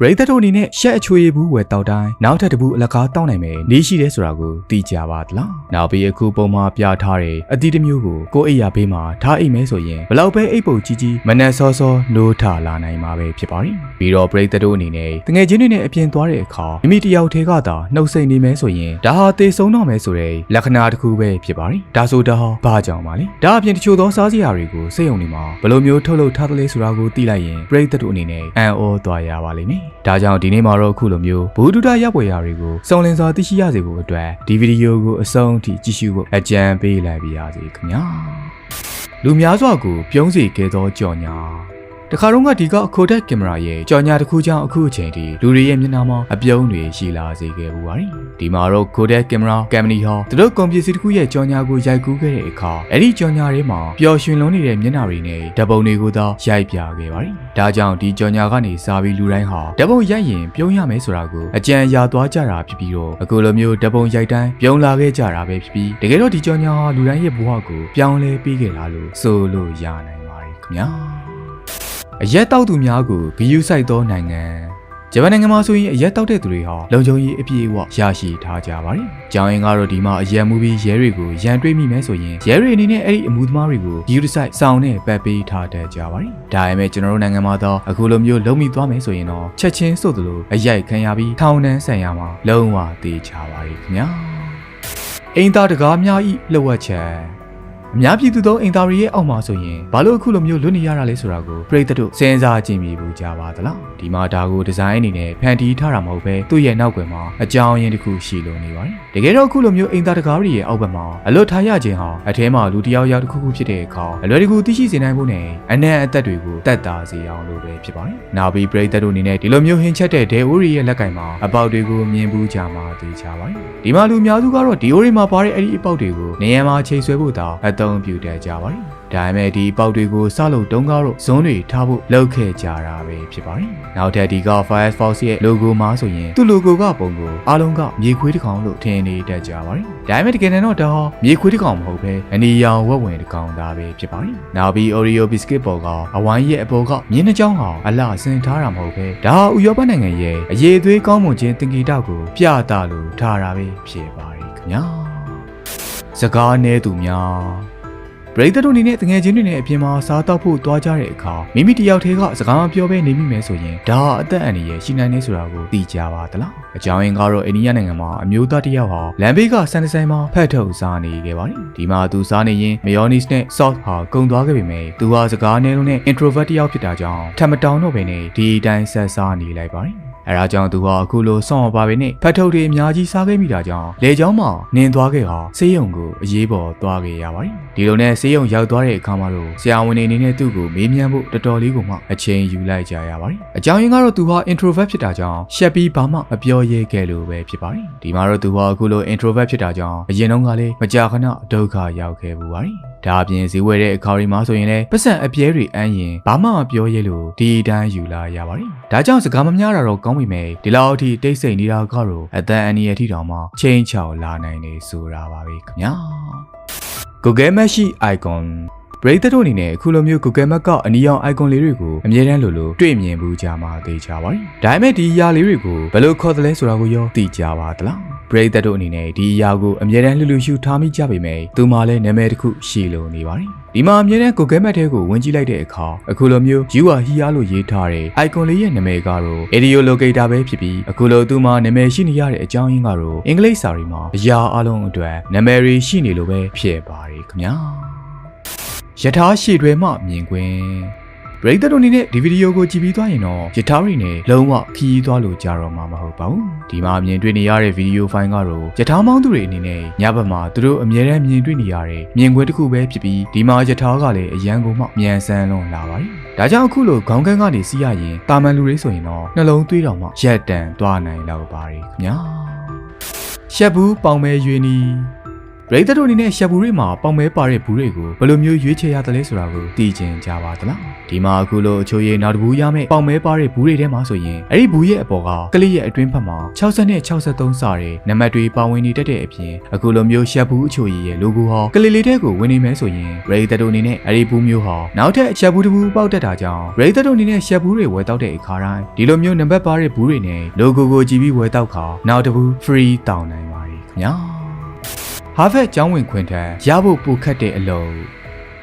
ပရိသတ်တို့အနေနဲ့ရှက်အချွေဘူးဝယ်တောက်တိုင်းနောက်ထပ်တစ်ဘူးအလကားတောင်းနိုင်မယ်နေရှိတယ်ဆိုတာကိုသိကြပါသလားနောက်ပြီးအခုပုံမှာပြထားတဲ့အသီးတစ်မျိုးကိုကိုအိယာဘေးမှာထားအိမ်မဲဆိုရင်ဘလောက်ပဲအိပ်ပုတ်ကြီးကြီးမနှက်စောစောနိုးထလာနိုင်မှာပဲဖြစ်ပါတယ်ပြီးတော့ပရိသတ်တို့အနေနဲ့တငယ်ချင်းတွေနဲ့အပြင်သွားတဲ့အခါမိမိတယောက်တည်းကသာနှုတ်ဆက်နေမယ်ဆိုရင်ဒါဟာသေဆုံးတော့မယ်ဆိုတဲ့လက္ခဏာတစ်ခုပဲဖြစ်ပါတယ်ဒါဆိုတော့ဘာကြောင့်ပါလဲဒါအပြင်တချို့သောစားစရာတွေကိုစိတ်ယုံနေမှာဘယ်လိုမျိုးထုတ်လုပ်ထားသလဲဆိုတာကိုသိလိုက်ရင်ပရိသတ်တို့အနေနဲ့အံ့ဩသွားရပါလိမ့်မယ်ဒါကြောင့်ဒီနေ့မှာတော့အခုလိုမျိုးဘူဒုဒရပ်ပွဲရာတွေကိုစုံလင်စွာသိရှိရစေဖို့အတွက်ဒီဗီဒီယိုကိုအဆုံးထိကြည့်ရှုဖို့အကြံပေးလိုက်ပါရစေခင်ဗျာလူများစွာကိုပြုံးစေခဲ့သောကြော်ညာတခါတော့ဒီကခိုဒက်ကင်မရာရဲ့ကြော်ညာတစ်ခုကြောင့်အခုအချိန်ထိလူတွေရဲ့မျက်နှာမှာအပြုံးတွေရှိလာစေခဲ့ပူပါတယ်ဒီမှာတော့ခိုဒက်ကင်မရာကမ်ပဏီဟာသူတို့ကွန်ပျူတာတစ်ခုရဲ့ကြော်ညာကိုရိုက်ကူးခဲ့တဲ့အခါအဲ့ဒီကြော်ညာထဲမှာပျော်ရွှင်လွန်းနေတဲ့မျက်နှာတွေနဲ့ဓာတ်ပုံတွေကိုသာရိုက်ပြခဲ့ပါတယ်ဒါကြောင့်ဒီကြော်ညာကနေစားပြီးလူတိုင်းဟာဓာတ်ပုံရိုက်ရင်ပြုံးရမယ်ဆိုတာကိုအကြံရသွားကြတာဖြစ်ပြီးတော့အခုလိုမျိုးဓာတ်ပုံရိုက်တိုင်းပြုံးလာခဲ့ကြတာပဲဖြစ်ပြီးတကယ်တော့ဒီကြော်ညာဟာလူတိုင်းရဲ့ဘဝကိုပြောင်းလဲပေးခဲ့တာလို့ဆိုလို့ရနိုင်ပါတယ်ခင်ဗျာအရက်တောက်သူများကိုဂယုစိုက်သောနိုင်ငံဂျပန်နိုင်ငံမှာဆိုရင်အရက်တောက်တဲ့သူတွေဟာလုံခြုံရေးအပြည့်အဝရရှိထားကြပါတယ်။ကြောင်းရင်ကတော့ဒီမှာအရက်မှုပြီးရဲတွေကိုရန်တွေးမိမယ်ဆိုရင်ရဲတွေအနေနဲ့အဲ့ဒီအမှုသမားတွေကိုဂယုတစိုက်စောင်းနဲ့ပတ်ပေးထားတတ်ကြပါတယ်။ဒါပေမဲ့ကျွန်တော်တို့နိုင်ငံမှာတော့အခုလိုမျိုးလုံမိသွားမယ်ဆိုရင်တော့ချက်ချင်းစို့သလိုအရိုက်ခံရပြီးထောင်နှန်းဆန်ရမှာလုံးဝသေချာပါတယ်ခင်ဗျာ။အိမ်သားတကားများဤလှုပ်ဝက်ချက်အများပြည်သူသောအင်တာရီရဲ့အောက်မှာဆိုရင်ဘာလို့အခုလိုမျိုးလွတ်နေရတာလဲဆိုတာကိုပရိသတ်တို့စဉ်းစားကြည့်မိဘူးကြပါသလားဒီမှာဒါကိုဒီဇိုင်းအနေနဲ့ဖန်တီးထားတာမဟုတ်ပဲသူ့ရဲ့နောက်ကွယ်မှာအကြောင်းရင်းတစ်ခုရှိလို့နေပါတယ်တကယ်တော့အခုလိုမျိုးအင်တာတကားရီရဲ့အောက်ဘက်မှာအလွတ်ထားရခြင်းဟာအထဲမှာလူတစ်ယောက်ယောက်တစ်ခုခုဖြစ်တဲ့အခါအလွယ်တကူသိရှိစေနိုင်ဖို့နဲ့အနံ့အသက်တွေကိုတတ်တာစေအောင်လို့ပဲဖြစ်ပါတယ်နောက်ပြီးပရိသတ်တို့အနေနဲ့ဒီလိုမျိုးဟင်းချက်တဲ့ဒဲအိုရီရဲ့လက်ကင်မှာအပေါက်တွေကိုမြင်ဘူးကြမှာသိချပါတယ်ဒီမှာလူများစုကတော့ဒီအိုရီမှာပါတဲ့အဲ့ဒီအပေါက်တွေကိုနေရာမှာချိန်ဆွဲဖို့သာအသုံးပြုတတ်ကြပါတယ်ဒါပေမဲ့ဒီပေါက်တွေကိုစလို့တုံးကားတို့ဇွန်းတွေထားဖို့လုပ်ခဲ့ကြတာပဲဖြစ်ပါတယ်နောက်ထပ်ဒီက Firefox ရဲ့ logo မှာဆိုရင်သူ့ logo ကပုံကိုအားလုံးကမြေခွေးတစ်ကောင်လို့ထင်နေတတ်ကြပါတယ်ဒါပေမဲ့တကယ်တော့ဒါဟာမြေခွေးတစ်ကောင်မဟုတ်ပဲအနီရောင်ဝက်ဝင်တစ်ကောင်သားပဲဖြစ်ပါတယ်နောက်ပြီး Oreo biscuit ပေါ်ကအဝိုင်းရဲ့အပေါ်ကမြင်းနှကြောင်းဟာအလှဆင်ထားတာမဟုတ်ပဲဒါဟာဥရောပနိုင်ငံရဲ့အရေးသွေးကောင်းမွန်ခြင်းသင်္ကေတကိုပြသလို့ထားတာပဲဖြစ်ပါတယ်ခင်ဗျာစကားနဲသူများပရိသတ်တို့အနေနဲ့တငယ်ချင်းတွေနဲ့အပြင်မှာစားတောက်ဖို့တွားကြတဲ့အခါမိမိတယောက်တည်းကစကားမပြောဘဲနေမိမယ်ဆိုရင်ဒါအသက်အန္တရာယ်ရှိနိုင်နေဆိုတာကိုသိကြပါသလားအကြောင်းရင်းကတော့အိန္ဒိယနိုင်ငံမှာအမျိုးသားတစ်ယောက်ဟာလမ်းဘေးကစန်တဆိုင်မှာဖတ်ထုတ်စားနေခဲ့ပါတယ်ဒီမှာသူစားနေရင် mayonnaise နဲ့ sauce ဟာကုန်သွားခဲ့ပေမဲ့သူဟာစကားနဲလုံးနဲ့ introvert တစ်ယောက်ဖြစ်တာကြောင့်ထပ်မတောင်းတော့ဘဲနဲ့ဒီအတိုင်းဆက်စားနေလိုက်ပါတယ်အဲဒါကြောင့်သူဟာအခုလိုဆောင်းပါပဲနဲ့ဖတ်ထုတ်တွေအများကြီးစားခဲ့မိတာကြောင့်လေကြောင်းမှာနင်းသွားခဲ့ဟာဆေးရုံကိုအရေးပေါ်သွားခဲ့ရပါတယ်ဒီလိုနဲ့ဆေးရုံရောက်သွားတဲ့အခါမှာတော့ဆရာဝန်တွေအနေနဲ့သူ့ကိုမေးမြန်းဖို့တော်တော်လေးကိုမှအချိန်ယူလိုက်ကြရပါတယ်အကြောင်းရင်းကတော့သူဟာ introvert ဖြစ်တာကြောင့်ရှက်ပြီးဘာမှမပြောရဲခဲ့လို့ပဲဖြစ်ပါတယ်ဒီမှာတော့သူဟာအခုလို introvert ဖြစ်တာကြောင့်အရင်တုန်းကလည်းမကြာခဏဒုက္ခရောက်ခဲ့ပူပါတယ်ဒါအပြင်ဈေးဝယ်တဲ့အခါတွေမှာဆိုရင်လည်းပတ်စံအပြဲတွေအမ်းရင်ဘာမှမပြောရဲလို့ဒီအတိုင်းယူလာရပါတယ်ဒါကြောင့်စကားမများတာတော့ကောင်းပြီမဲ့ဒီလောက်အထိတိတ်ဆိတ်နေတာကတော့အတန်အန္တရာယ်ထိတောင်မှချိန်ချောက်လာနိုင်နေဆိုတာပါပဲခင်ဗျာ Google Map ရှိ iconပရိသတ်တို့အနေနဲ့အခုလိုမျိုး Google Map ကအနီရောင် icon လေးတွေကိုအမြဲတမ်းလိုတွေ့မြင်ဘူးကြမှာသိကြပါတယ်ဒါပေမဲ့ဒီအရာလေးတွေကိုဘယ်လိုခေါ်သလဲဆိုတာကိုရောသိကြပါသလားပရိသတ်တို့အနေနဲ့ဒီအရာကိုအမြဲတမ်းလှူရှုထားမိကြပေမဲ့သူမှလည်းနာမည်တစ်ခုရှိလို့နေပါတယ်ဒီမှာအမြဲတမ်း Google Map ထဲကိုဝင်ကြည့်လိုက်တဲ့အခါအခုလိုမျိုး You are here လို့ရေးထားတဲ့ icon လေးရဲ့နာမည်ကတော့ Area Locator ပဲဖြစ်ပြီးအခုလိုသူမှနာမည်ရှိနေရတဲ့အကြောင်းရင်းကတော့အင်္ဂလိပ်စာတွေမှာအရာအလုံးအတွက်နာမည်တွေရှိနေလို့ပဲဖြစ်ပါတယ်ခင်ဗျာယထာရှည်တွေမှမြင်ခွင့်ပရိသတ်တို့အနေနဲ့ဒီဗီဒီယိုကိုကြည့်ပြီးသွားရင်တော့ယထာရီနဲ့လုံးဝခီးသွားလို့ကြတော့မှာမဟုတ်ပါဘူးဒီမှာမြင်တွေ့နေရတဲ့ဗီဒီယိုဖိုင်ကတော့ယထာမောင်းသူတွေအနေနဲ့ညဘက်မှာသူတို့အမြဲတမ်းမြင်တွေ့နေရတဲ့မြင်ကွင်းတစ်ခုပဲဖြစ်ပြီးဒီမှာယထာကလည်းအရန်ကိုမှမြန်ဆန်းလွန်လာပါတယ်ဒါကြောင့်အခုလိုခေါင်းကန်းကနေစီးရရင်တာမန်လူတွေဆိုရင်တော့နှလုံးသွေးတော်မှရက်တန်သွားနိုင်တော့ပါတယ်ခင်ဗျာရှက်ဘူးပေါင်မဲရွေးနီပ ပရိသတ်တို့အနေနဲ့ရှက်ဘူးတွေမှာပေါင်မဲပါတဲ့ဘူးတွေကိုဘယ်လိုမျိုးရွေးချယ်ရတယ်လဲဆိုတာကိုသိကျင်ကြပါသလားဒီမှာအခုလိုအချို့ရဲ့နောက်တစ်ဘူးရမယ့်ပေါင်မဲပါတဲ့ဘူးတွေထဲမှာဆိုရင်အဲ့ဒီဘူးရဲ့အပေါ်ကကလေးရဲ့အတွင်းဖက်မှာ60နဲ့63စာတဲ့နံပါတ်တွေပါဝင်နေတတ်တဲ့အပြင်အခုလိုမျိုးရှက်ဘူးအချို့ရဲ့ logo ဟာကလေးလေးတဲ့ကိုဝင်နေမယ်ဆိုရင်ပရိသတ်တို့အနေနဲ့အဲ့ဒီဘူးမျိုးဟာနောက်ထပ်ရှက်ဘူးတစ်ဘူးပေါက်တတ်တာကြောင့်ပရိသတ်တို့အနေနဲ့ရှက်ဘူးတွေဝယ်တောက်တဲ့အခါတိုင်းဒီလိုမျိုးနံပါတ်ပါတဲ့ဘူးတွေနဲ့ logo ကိုကြည့်ပြီးဝယ်တောက်ခါနောက်တစ်ဘူး free တောင်းနိုင်ပါတယ်ခင်ဗျာဟာဗတ်ကျောင်းဝင်ခွင့်ထက်ရဖို့ပိုခက်တဲ့အလုပ်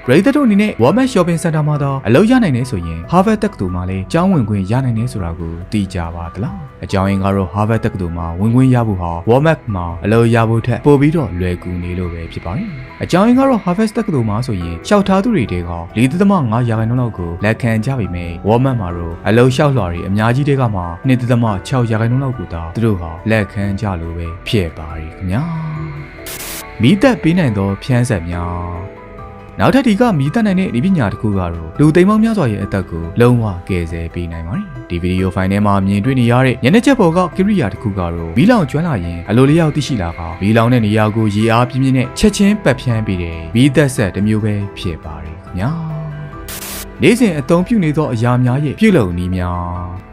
ပရိသတ်တို့အနေနဲ့ Walmart Shopping Center မှာတော့အလုပ်ရနိုင်နေဆိုရင် Harvard တက္ကသိုလ်မှာလည်းကျောင်းဝင်ခွင့်ရနိုင်နေဆိုတာကိုသိကြပါသလားအကြောင်းရင်းကတော့ Harvard တက္ကသိုလ်မှာဝင်ခွင့်ရဖို့ဟာ Walmart မှာအလုပ်ရဖို့ထက်ပိုပြီးတော့လွယ်ကူနေလို့ပဲဖြစ်ပါတယ်အကြောင်းရင်းကတော့ Harvard တက္ကသိုလ်မှာဆိုရင်ရှောက်ထားသူတွေတဲက 4.5% လောက်ကိုလက်ခံကြပြီမဲ့ Walmart မှာတော့အလုပ်လျှောက်လွှာတွေအများကြီးတဲကမှ 2.6% လောက်ကိုသာသူတို့ဟာလက်ခံကြလို့ပဲဖြစ်ပါတယ်ခင်ဗျာမိသက်ပေးနိုင်သောဖြန်းဆက်များနောက်ထပ်ဒီကမိသက်နိုင်တဲ့ဒီပညာတစ်ခုကတော့လူသိမ်းပေါင်းများစွာရဲ့အသက်ကိုလုံးဝကယ်ဆယ်ပေးနိုင်ပါတယ်ဒီဗီဒီယိုဖိုင်ထဲမှာမြင်တွေ့နေရတဲ့ညနေချက်ပေါ်ကကိရိယာတစ်ခုကတော့မီးလောင်ကျွမ်းလာရင်အလိုလျောက်သိရှိလာကမီးလောင်တဲ့နေရာကိုရေအားပြင်းပြင်းနဲ့ချက်ချင်းပတ်ဖြန်းပေးတယ်မိသက်ဆက်တစ်မျိုးပဲဖြစ်ပါတယ်ခင်ဗျာနေ့စဉ်အသုံးပြုနေသောအရာများရဲ့ပြုလုပ်နည်းမျာ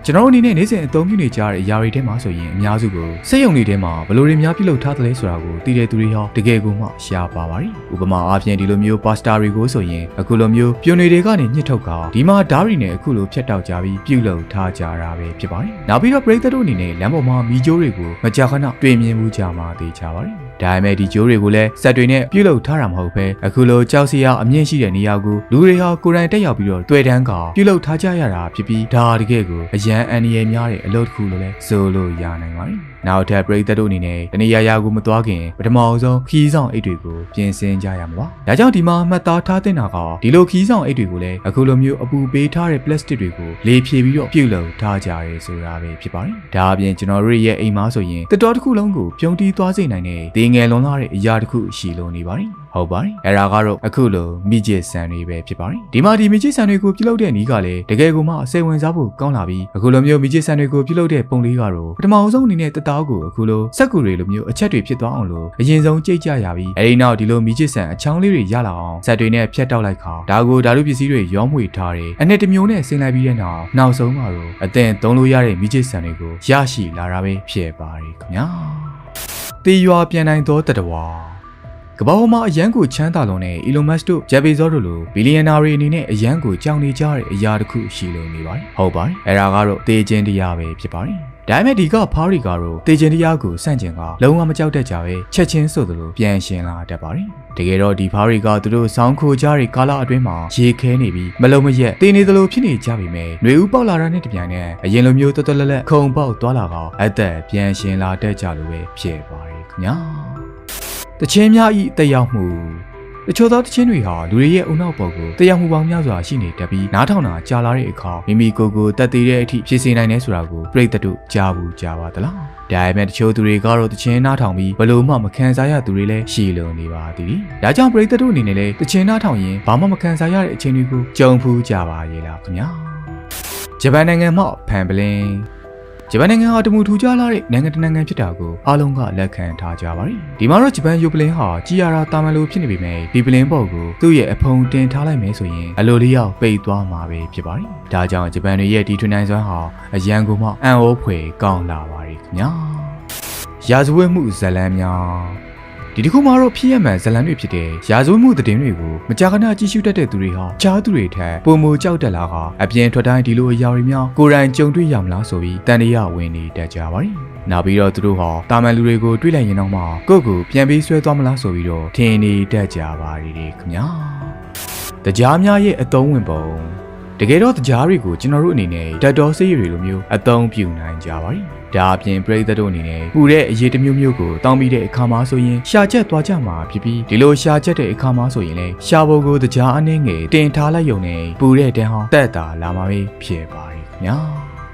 းကျွန်တော်အနေနဲ့နေ့စဉ်အသုံးပြုနေကြတဲ့အရာတွေထဲမှာဆိုရင်အများစုကိုစက်ရုံတွေထဲမှာဘယ်လိုတွေများပြုလုပ်ထားသလဲဆိုတာကိုသိတဲ့သူတွေဟာတကယ်ကိုမှရှားပါပါတယ်။ဥပမာအားဖြင့်ဒီလိုမျိုးပါစတာတွေကိုဆိုရင်အခုလိုမျိုးပြွန်တွေကနေညှစ်ထုတ်ကဒီမှာဓာတ်ရီနဲ့အခုလိုဖြတ်တောက်ကြပြီးပြုလုပ်ထားကြတာပဲဖြစ်ပါတယ်။နောက်ပြီးတော့ပရိသတ်တို့အနေနဲ့လမ်းပေါ်မှာမီးကြိုးတွေကိုမကြာခဏတွေ့မြင်မှုကြမှာသိကြပါတယ်။ဒါပေမဲ့ဒီကြိုးတွေကိုလည်းစက်တွေနဲ့ပြုလုပ်ထားတာမဟုတ်ဘဲအခုလိုကြောက်စရာအမြင့်ရှိတဲ့နေရာကိုလူတွေဟာကိုယ်တိုင်တက်ရောက်ပြီးတော့တွေ့တန်းကပြုလုပ်ထားကြရတာဖြစ်ပြီးဒါတကယ်ကိုအရန်အန်ဒီရဲ့များတဲ့အလုပ်တစ်ခုလို့လဲဆိုလို့ရနိုင်ပါတယ်။နောက်ထပ်ပရိသတ်တို့အနေနဲ့တနေရာကိုမသွားခင်ပထမဆုံးခီးဆောင်အိတ်တွေကိုပြင်ဆင်ကြရမှာပါ။ဒါကြောင့်ဒီမှာမှတ်သားထားသင့်တာကဒီလိုခီးဆောင်အိတ်တွေကိုလည်းအခုလိုမျိုးအပူပေးထားတဲ့ပလတ်စတစ်တွေကိုလေဖြည့်ပြီးတော့ပြုလုပ်ထားကြရဲဆိုတာပဲဖြစ်ပါတယ်။ဒါအပြင်ကျွန်တော်တို့ရဲ့အိမ်မှာဆိုရင်တော်တစ်ခုလုံးကိုပြုံးတီးသွားစေနိုင်တဲ့ဒေငယ်လွန်လာတဲ့အရာတစ်ခုရှိလို့နေပါတယ်။ဟုတ်ပါတယ်။အဲ့ဒါကတော့အခုလိုမိကျစ်ဆန်တွေပဲဖြစ်ပါတယ်။ဒီမှာဒီမိကျစ်ဆန်တွေကိုပြုလုပ်တဲ့နည်းကလည်းတကယ်ကိုမှစိတ်ဝင်စားဖို့ကောင်းလာပြီးအခုလိုမျိုးမိကျစ်ဆန်တွေကိုပြုလုပ်တဲ့ပုံလေးကတော့ပထမဆုံးအနေနဲ့တသားကိုအခုလိုစက်ကူတွေလိုမျိုးအချက်တွေဖြစ်သွားအောင်လို့အရင်ဆုံးကြိတ်ကြရပြီးအဲဒီနောက်ဒီလိုမိကျစ်ဆန်အချောင်းလေးတွေရလာအောင်စက်တွေနဲ့ဖြတ်တောက်လိုက်ခါဒါကိုဓာတုပစ္စည်းတွေရောမွေထားတယ်အနှစ်တစ်မျိုးနဲ့ဆင်လိုက်ပြီးတဲ့နောက်ဆုံးမှာတော့အသင်သုံးလို့ရတဲ့မိကျစ်ဆန်တွေကိုရရှိလာတာပဲဖြစ်ပါတယ်ခင်ဗျာတေးရွာပြန်နိုင်သောတတဝါကမ္ဘာပေါ်မှာအရန်ကိုချမ်းသာလွန်တဲ့ Elon Musk တို့ Jeff Bezos တို့လိုဘီလီယံနာတွေအနေနဲ့အရန်ကိုကြောင်နေကြတဲ့အရာတစ်ခုရှိလို့နေပါတယ်ဟုတ်ပါတယ်အဲ့ဒါကတော့တေးခြင်းတရားပဲဖြစ်ပါတယ်ဒါပေမဲ့ဒီကဖားရီကတော့တေခြင်းတရားကိုစန့်ကျင်ကလုံးဝမကြောက်တတ်ကြပဲချက်ချင်းဆိုသလိုပြန်ရှင်လာတတ်ပါတယ်တကယ်တော့ဒီဖားရီကသူတို့ဆောင်းခိုကြတဲ့ကာလအတွင်းမှာရေခဲနေပြီးမလုံးမရက်တေနေသလိုဖြစ်နေကြပြီမဲ့ຫນွေဦးပေါက်လာတာနဲ့တပြိုင်နက်အရင်လိုမျိုးတော်တော်လက်လက်ခုံပေါက်သွားလာကအသက်ပြန်ရှင်လာတတ်ကြလို့ပဲဖြစ်ပါတယ်ခင်ဗျာတချင်းများဤတက်ရောက်မှုတချို့သောတချင်းတွေဟာလူတွေရဲ့အုံနောက်ပေါ်ကိုတက်ရောက်မှုပေါင်းများစွာရှိနေတတ်ပြီးနားထောင်တာကြာလာတဲ့အခါမိမိကိုယ်ကိုတက်သေးတဲ့အထိဖြစ်စေနိုင်တယ်ဆိုတာကိုပြိတ္တတို့ကြားဘူးကြားပါသလားဒါပေမဲ့တချို့သူတွေကတော့တချင်းနားထောင်ပြီးဘလို့မှမခံစားရသူတွေလည်းရှိလို့နေပါသေးတယ်ဒါကြောင့်ပြိတ္တတို့အနေနဲ့လည်းတချင်းနားထောင်ရင်ဘာမှမခံစားရတဲ့အချိန်တွေကိုကြုံဖူးကြပါရဲ့လားခင်ဗျာဂျပန်နိုင်ငံမှာဖန်ပလင်းဂျပန်နိုင်ငံဟာတမူထူးခြားလာတဲ့နိုင်ငံတစ်နိုင်ငံဖြစ်တာကိုအားလုံးကလက်ခံထားကြပါတယ်။ဒီမှာတော့ဂျပန်ယူပလင်းဟာကြီးရတာတာမန်လိုဖြစ်နေပေမဲ့ဒီပလင်းပေါ်ကိုသူ့ရဲ့အဖုံတင်ထားလိုက်မယ်ဆိုရင်အလိုလျောက်ပိတ်သွားမှာပဲဖြစ်ပါတယ်။ဒါကြောင့်ဂျပန်တွေရဲ့ဒီထွန်းနိုင်စွမ်းဟာအရန်ကိုမှအံ့ဩဖွယ်ကောင်းလာပါတယ်ခင်ဗျာ။ရာဇဝတ်မှုဇာတ်လမ်းများဒီတစ်ခုမှာတော့ဖြစ်ရမှန်ဇလန်တွေဖြစ်တဲ့ရာဇဝတ်မှုသတင်းတွေကိုမကြာခဏကြည့်ရှုတတ်တဲ့သူတွေဟာကြားသူတွေထက်ပုံမကြောက်တက်လာကအပြင်ထွက်တိုင်းဒီလိုအရာတွေများကိုယ်တိုင်ကြုံတွေ့ရမလားဆိုပြီးတန်တရားဝင်နေတတ်ကြပါတယ်။နောက်ပြီးတော့သူတို့ဟာတာမန်လူတွေကိုတွေ့လိုက်ရင်တော့မှကိုယ့်ကိုပြန်ပြီးဆွဲသွားမလားဆိုပြီးတော့ထင်နေတတ်ကြပါတယ်ခင်ဗျာ။တရားများရဲ့အသုံးဝင်ပုံတကယ်တော့တရားတွေကိုကျွန်တော်တို့အနေနဲ့ဓာတ်တော်စိတ်ရည်လိုမျိုးအသုံးပြုနိုင်ကြပါတယ်။ဒါအပြင်ပရိသတ်တို့အနေနဲ့ပူတဲ့အရေးတစ်မျိုးမျိုးကိုတောင်းပြီးတဲ့အခါမှာဆိုရင်ရှာချက်သွားကြမှာဖြစ်ပြီးဒီလိုရှာချက်တဲ့အခါမှာဆိုရင်လည်းရှာဖို့ကိုတရားအနှင်းငယ်တင်ထားလိုက်ရုံနဲ့ပူတဲ့တန်းဟောတက်တာလာမှာပဲဖြစ်ပါတယ်ခင်ဗျာ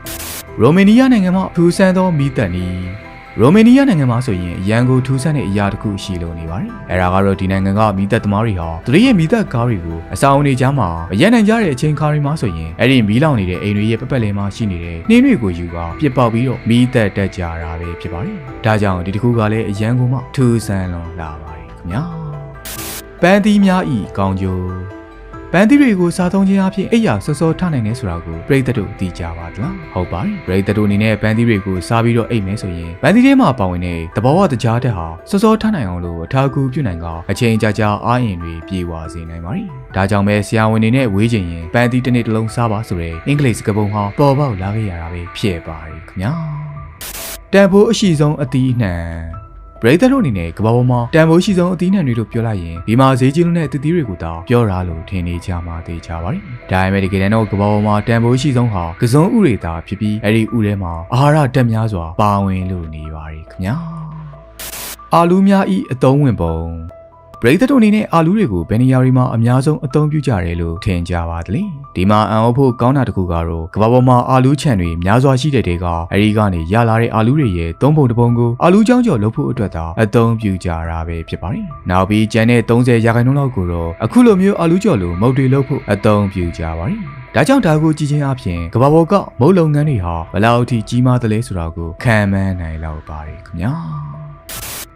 ။ရိုမေနီးယားနိုင်ငံမှာထူးဆန်းသောမီးတပ်နီးရိုမေနီးယားနိုင်ငံမှာဆိုရင်ရန်ကိုထူးဆန်းတဲ့အရာတစ်ခုရှိလို့နေပါတယ်။အဲဒါကတော့ဒီနိုင်ငံကမီးတပ်သမားတွေဟာသူတို့ရဲ့မီးတပ်ကားတွေကိုအဆောင်အနေကြားမှာမရက်နိုင်ကြတဲ့အချိန်ခါတွေမှာဆိုရင်အဲ့ဒီမီးလောင်နေတဲ့အိမ်တွေရဲ့ပတ်လည်မှာရှိနေတဲ့နှင်းတွေကိုယူကပြစ်ပေါက်ပြီးတော့မီးတပ်တက်ကြတာပဲဖြစ်ပါတယ်။ဒါကြောင့်ဒီတစ်ခုကလည်းအရန်ကိုမှထူးဆန်းလွန်လာပါတယ် ခင်ဗျာပန်းသီးများဤကောင်းကျိုးပန်းသီးတွေကိုစားသုံးခြင်းအပြင်အိယာစောစောထနိုင်နေဆိုတာကိုပရိသတ်တို့သိကြပါသလားဟုတ်ပါတယ်ပရိသတ်တို့အနေနဲ့ပန်းသီးတွေကိုစားပြီးတော့အိပ်မယ်ဆိုရင်ပန်းသီးထဲမှာပါဝင်တဲ့သဘောဝတကြားတက်ဟာစောစောထနိုင်အောင်လို့အထာကူပြုနိုင်ကအချိန်ကြာကြာအားအင်တွေပြေဝစေနိုင်ပါတယ်ဒါကြောင့်ပဲဆရာဝန်တွေနဲ့ဝေးချိန်ရင်ပန်းသီးတစ်နေ့တစ်လုံးစားပါဆိုတဲ့အင်္ဂလိပ်စကားပုံဟာပေါ်ပေါက်လာခဲ့ရတာပဲဖြစ်ပါတယ်ခင်ဗျာတန်ဖိုးအရှိဆုံးအသီးနှံပရိသတ်တို့အနေနဲ့ကမ္ဘာပေါ်မှာတန်ဖိုးရှိဆုံးအသီးနှံတွေလို့ပြောလိုက်ရင်ဒီမှာဈေးကြီးလုံးတဲ့အသီးတွေကိုတောင်ပြောရလို့ထင်နေကြမှာသိကြပါတယ်။ဒါပေမဲ့တကယ်တမ်းတော့ကမ္ဘာပေါ်မှာတန်ဖိုးရှိဆုံးဟာကစုံဥတွေသာဖြစ်ပြီးအဲ့ဒီဥထဲမှာအာဟာရဓာတ်များစွာပါဝင်လို့နေပါတယ်ခင်ဗျာ။အာလူးများဤအသုံးဝင်ပုံပရိသတ်တို့အနေနဲ့အာလူးတွေကိုဘယ်နေရာတွေမှာအများဆုံးအသုံးပြုကြတယ်လို့ထင်ကြပါသလဲဒီမှာအံ့ဩဖို့ကောင်းတာတစ်ခုကတော့ကမ္ဘာပေါ်မှာအာလူးခြံတွေများစွာရှိတဲ့တဲကအဲဒီကနေရလာတဲ့အာလူးတွေရဲ့သုံးပုံတစ်ပုံကိုအာလူးချောင်းကျော်လုပ်ဖို့အတွက်သာအသုံးပြုကြတာပဲဖြစ်ပါတယ်နောက်ပြီးကျန်တဲ့30%လောက်ကိုတော့အခုလိုမျိုးအာလူးကျော်လိုမုတ်တွေလုပ်ဖို့အသုံးပြုကြပါတယ်ဒါကြောင့်ဒါကိုကြည့်ချင်းအပြင်ကမ္ဘာပေါ်ကမုတ်လုပ်ငန်းတွေဟာဘယ်လောက်အထိကြီးမားသလဲဆိုတာကိုခံမှန်းနိုင်လောက်ပါတယ်ခင်ဗျာ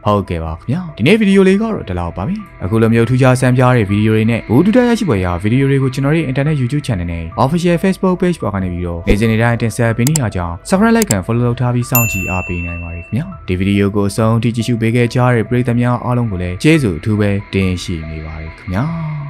ဟုတ်ကဲ့ပါခင်ဗျာဒီနေ့ဗီဒီယိုလေးကတော့ဒီလောက်ပါပဲအခုလိုမျိုးထူးခြားဆန်းပြတဲ့ဗီဒီယိုတွေနဲ့ဘူးတူတရရှိပွဲရာဗီဒီယိုတွေကိုကျွန်တော်ရဲ့ internet YouTube channel နဲ့ official Facebook page ပေါ်ကနေပြီးတော့နေ့စဉ်နေ့တိုင်းတင်ဆက်ပေးနေရကြောင်း subscribe like and follow လုပ်ထားပြီးစောင့်ကြည့်အားပေးနိုင်ပါတယ်ခင်ဗျာဒီဗီဒီယိုကိုအဆုံးထိကြည့်ရှုပေးခဲ့ကြတဲ့ပရိသတ်များအားလုံးကိုလည်းကျေးဇူးအထူးပဲတင်ရှိနေပါတယ်ခင်ဗျာ